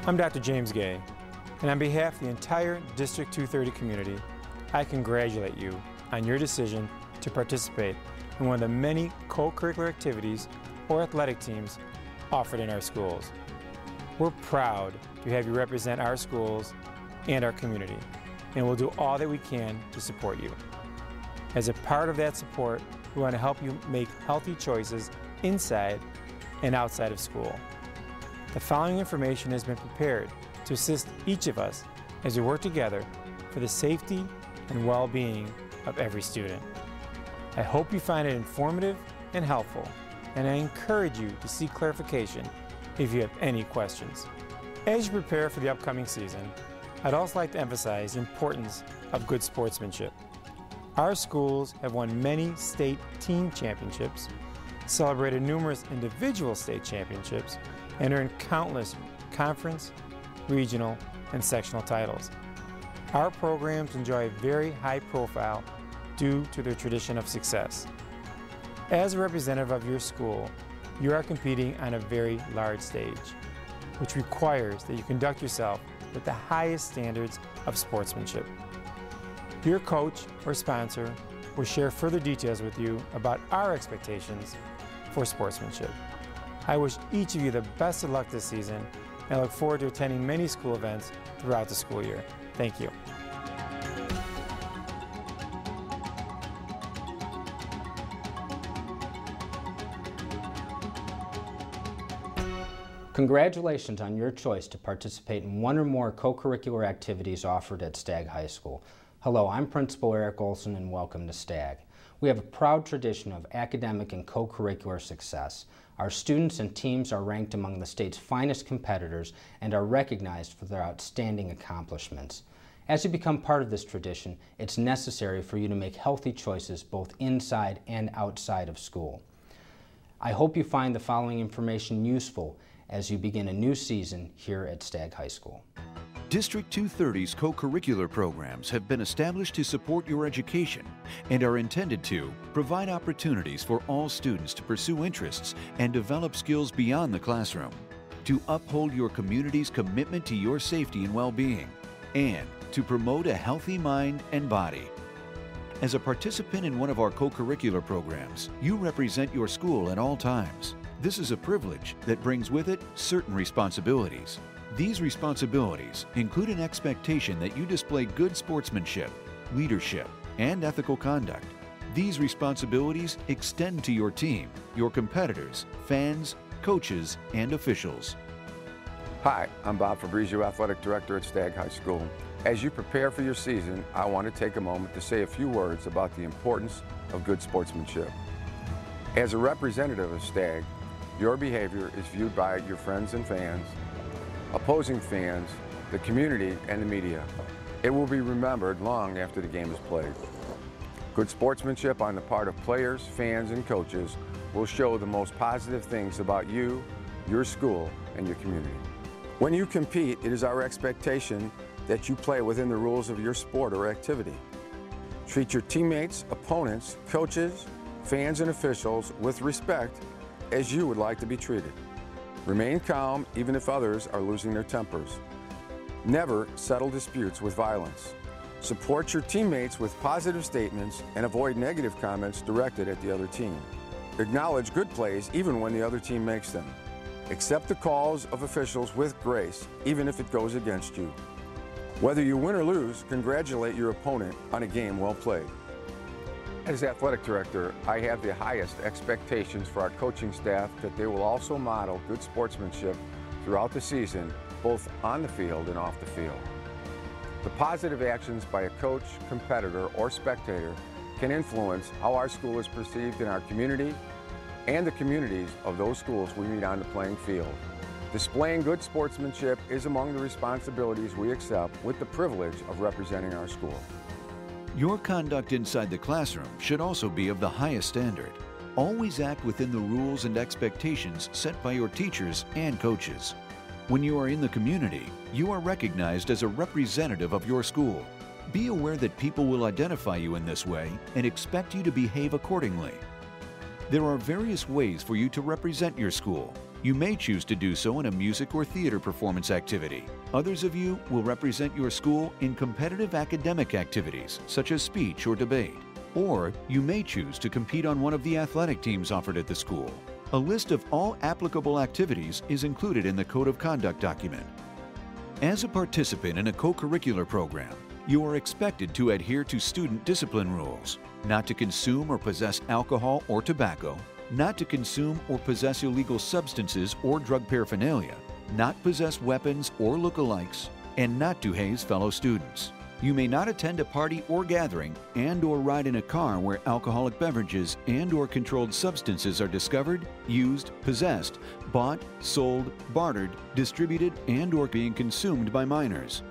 I'm Dr. James Gay, and on behalf of the entire District 230 community, I congratulate you on your decision to participate in one of the many co-curricular activities or athletic teams offered in our schools. We're proud to have you represent our schools and our community, and we'll do all that we can to support you. As a part of that support, we want to help you make healthy choices inside and outside of school. The following information has been prepared to assist each of us as we work together for the safety and well-being of every student. I hope you find it informative and helpful, and I encourage you to seek clarification if you have any questions. As you prepare for the upcoming season, I'd also like to emphasize the importance of good sportsmanship. Our schools have won many state team championships, celebrated numerous individual state championships, and earned countless conference, regional, and sectional titles. Our programs enjoy a very high profile due to their tradition of success. As a representative of your school, you are competing on a very large stage, which requires that you conduct yourself with the highest standards of sportsmanship. Your coach or sponsor will share further details with you about our expectations for sportsmanship. I wish each of you the best of luck this season, and I look forward to attending many school events throughout the school year. Thank you. Congratulations on your choice to participate in one or more co-curricular activities offered at Stagg High School. Hello, I'm Principal Eric Olson, and welcome to Stagg. We have a proud tradition of academic and co-curricular success. Our students and teams are ranked among the state's finest competitors and are recognized for their outstanding accomplishments. As you become part of this tradition, it's necessary for you to make healthy choices both inside and outside of school. I hope you find the following information useful as you begin a new season here at Stagg High School. District 230's co-curricular programs have been established to support your education and are intended to provide opportunities for all students to pursue interests and develop skills beyond the classroom, to uphold your community's commitment to your safety and well-being, and to promote a healthy mind and body. As a participant in one of our co-curricular programs, you represent your school at all times. This is a privilege that brings with it certain responsibilities. These responsibilities include an expectation that you display good sportsmanship, leadership, and ethical conduct. These responsibilities extend to your team, your competitors, fans, coaches, and officials. Hi, I'm Bob Fabrizio, Athletic Director at Stagg High School. As you prepare for your season, I want to take a moment to say a few words about the importance of good sportsmanship. As a representative of Stagg, your behavior is viewed by your friends and fans, opposing fans, the community, and the media. It will be remembered long after the game is played. Good sportsmanship on the part of players, fans, and coaches will show the most positive things about you, your school, and your community. When you compete, it is our expectation that you play within the rules of your sport or activity. Treat your teammates, opponents, coaches, fans, and officials with respect as you would like to be treated. Remain calm even if others are losing their tempers. Never settle disputes with violence. Support your teammates with positive statements and avoid negative comments directed at the other team. Acknowledge good plays even when the other team makes them. Accept the calls of officials with grace even if it goes against you. Whether you win or lose, congratulate your opponent on a game well played. As Athletic Director, I have the highest expectations for our coaching staff that they will also model good sportsmanship throughout the season, both on the field and off the field. The positive actions by a coach, competitor, or spectator can influence how our school is perceived in our community and the communities of those schools we meet on the playing field. Displaying good sportsmanship is among the responsibilities we accept with the privilege of representing our school. Your conduct inside the classroom should also be of the highest standard. Always act within the rules and expectations set by your teachers and coaches. When you are in the community, you are recognized as a representative of your school. Be aware that people will identify you in this way and expect you to behave accordingly. There are various ways for you to represent your school. You may choose to do so in a music or theater performance activity. Others of you will represent your school in competitive academic activities, such as speech or debate. Or you may choose to compete on one of the athletic teams offered at the school. A list of all applicable activities is included in the Code of Conduct document. As a participant in a co-curricular program, you are expected to adhere to student discipline rules, not to consume or possess alcohol or tobacco, not to consume or possess illegal substances or drug paraphernalia, not possess weapons or lookalikes, and not to haze fellow students. You may not attend a party or gathering and/or ride in a car where alcoholic beverages and/or controlled substances are discovered, used, possessed, bought, sold, bartered, distributed, and/or being consumed by minors.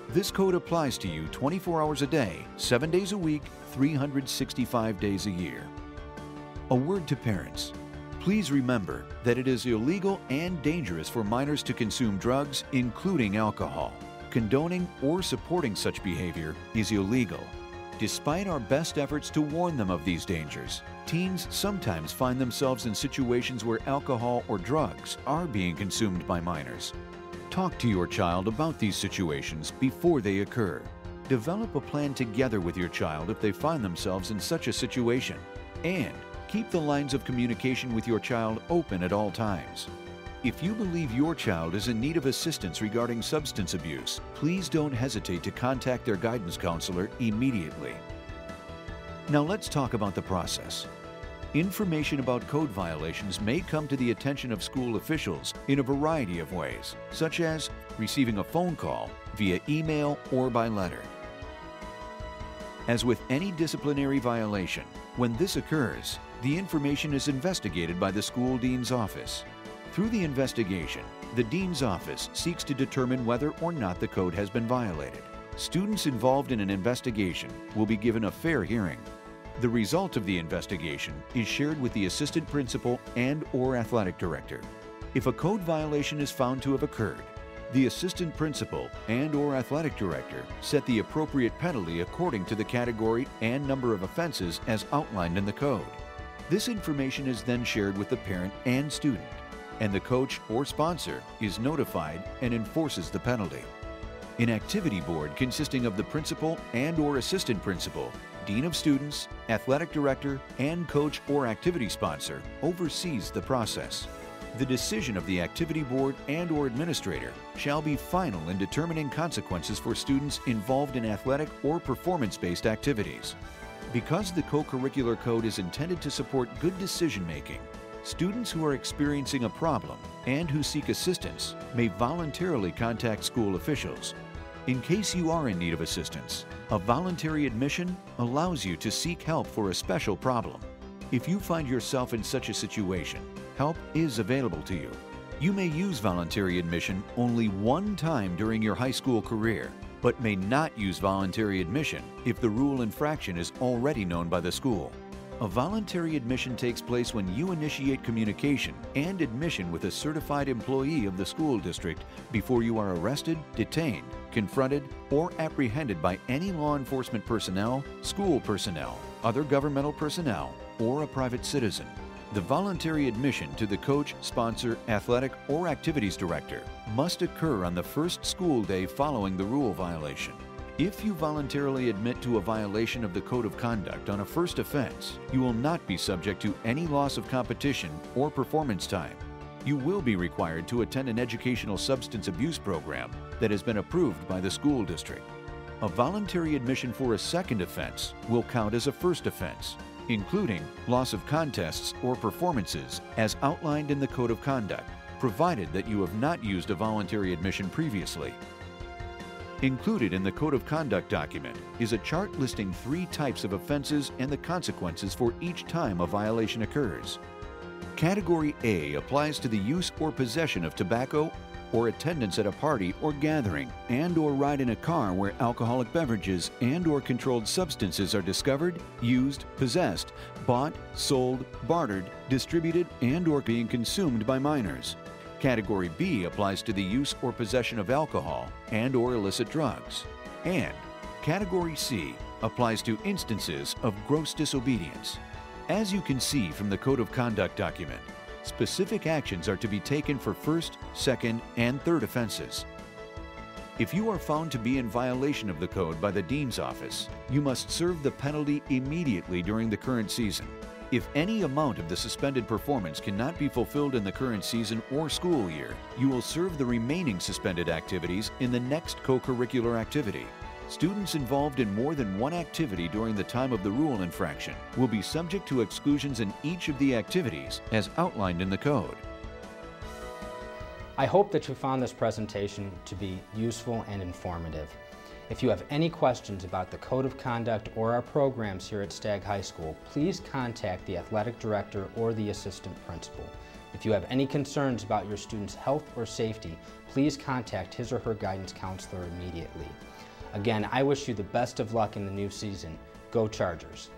This code applies to you 24 hours a day, 7 days a week, 365 days a year. A word to parents. Please remember that it is illegal and dangerous for minors to consume drugs, including alcohol. Condoning or supporting such behavior is illegal. Despite our best efforts to warn them of these dangers, teens sometimes find themselves in situations where alcohol or drugs are being consumed by minors. Talk to your child about these situations before they occur. Develop a plan together with your child if they find themselves in such a situation. And keep the lines of communication with your child open at all times. If you believe your child is in need of assistance regarding substance abuse, please don't hesitate to contact their guidance counselor immediately. Now let's talk about the process. Information about code violations may come to the attention of school officials in a variety of ways, such as receiving a phone call, via email, or by letter. As with any disciplinary violation, when this occurs, the information is investigated by the school dean's office. Through the investigation, the dean's office seeks to determine whether or not the code has been violated. Students involved in an investigation will be given a fair hearing. The result of the investigation is shared with the assistant principal and/or athletic director. If a code violation is found to have occurred, the assistant principal and/or athletic director set the appropriate penalty according to the category and number of offenses as outlined in the code. This information is then shared with the parent and student, and the coach or sponsor is notified and enforces the penalty. An activity board consisting of the principal and/or assistant principal, dean of students, athletic director, and coach or activity sponsor oversees the process. The decision of the activity board and/or administrator shall be final in determining consequences for students involved in athletic or performance-based activities. Because the co-curricular code is intended to support good decision-making, students who are experiencing a problem and who seek assistance may voluntarily contact school officials. In case you are in need of assistance, a voluntary admission allows you to seek help for a special problem. If you find yourself in such a situation, help is available to you. You may use voluntary admission only one time during your high school career, but may not use voluntary admission if the rule infraction is already known by the school. A voluntary admission takes place when you initiate communication and admission with a certified employee of the school district before you are arrested, detained, confronted, or apprehended by any law enforcement personnel, school personnel, other governmental personnel, or a private citizen. The voluntary admission to the coach, sponsor, athletic, or activities director must occur on the first school day following the rule violation. If you voluntarily admit to a violation of the Code of Conduct on a first offense, you will not be subject to any loss of competition or performance time. You will be required to attend an educational substance abuse program that has been approved by the school district. A voluntary admission for a second offense will count as a first offense, including loss of contests or performances as outlined in the Code of Conduct, provided that you have not used a voluntary admission previously. Included in the Code of Conduct document is a chart listing 3 types of offenses and the consequences for each time a violation occurs. Category A applies to the use or possession of tobacco or attendance at a party or gathering and/or ride in a car where alcoholic beverages and/or controlled substances are discovered, used, possessed, bought, sold, bartered, distributed, and/or being consumed by minors. Category B applies to the use or possession of alcohol and/or illicit drugs. And Category C applies to instances of gross disobedience. As you can see from the Code of Conduct document, Specific actions are to be taken for first, second, and third offenses. If you are found to be in violation of the code by the Dean's office, you must serve the penalty immediately during the current season. If any amount of the suspended performance cannot be fulfilled in the current season or school year, you will serve the remaining suspended activities in the next co-curricular activity. Students involved in more than one activity during the time of the rule infraction will be subject to exclusions in each of the activities as outlined in the code. I hope that you found this presentation to be useful and informative. If you have any questions about the Code of Conduct or our programs here at Stagg High School, please contact the athletic director or the assistant principal. If you have any concerns about your student's health or safety, please contact his or her guidance counselor immediately. Again, I wish you the best of luck in the new season. Go Chargers!